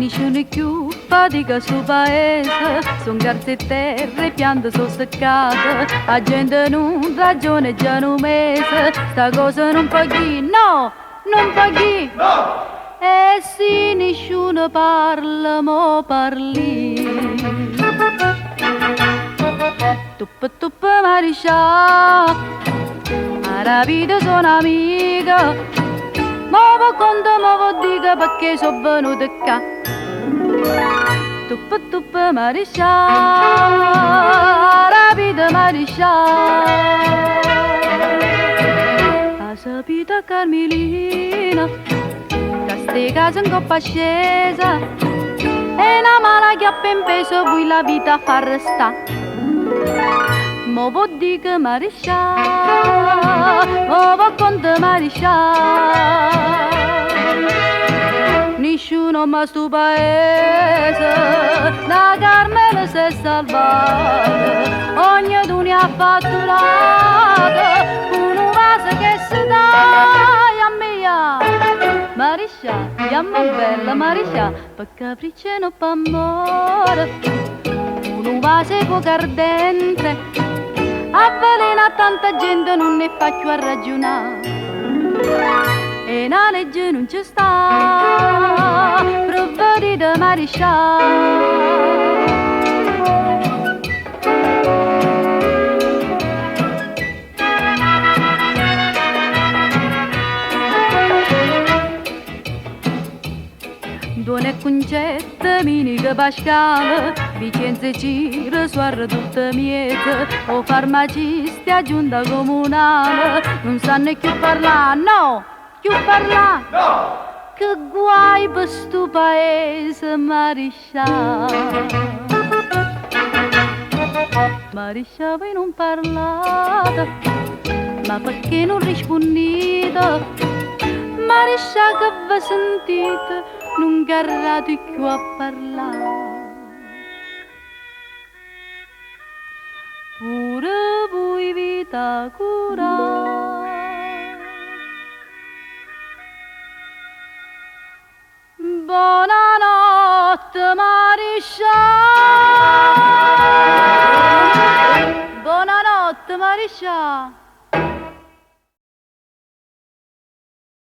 Nessuno più fatica sul paese, son garze e terre, piante sono seccate, la gente non ragione già un mese, sta cosa non paghi, no, non paghi, no! E se nessuno parla, mo parli. Tuppa tuppa mariscia, la vita sono amica, mo conto, mo dica perché sono venuta qua. Tuppa tuppa mariscia, la vita mariscia, la sapita Carmelina, che ste case in coppa scesa, e una mala che ha ben peso, poi la vita fa restare. Mo vo dica mariscia, mo vo conta mariscia, nessuno ma sto paese, da Carmela si è salvata, ognuno ha fatturato, un vaso che si dà a mia. Mariscia, chiama bella Mariscia, per capriccio non fa amore, un vaso poco ardente, avvelena tanta gente, non ne faccio a ragionare. E una legge non ci sta, provvedite mariscià. Buone concette, minica Pascale, Vicenza e Ciro, suarra tutta miete, o farmacisti a giunta comunale, non sanno più parlare, no, più parlare, no! Che guai per sto paese, Mariscia. Mariscia, voi non parlate, ma perché non rispondete? Mariscia, che vi sentite, non garrate più a parlare. Pure voi vita curare. Buonanotte Mariscia. Buonanotte Mariscia.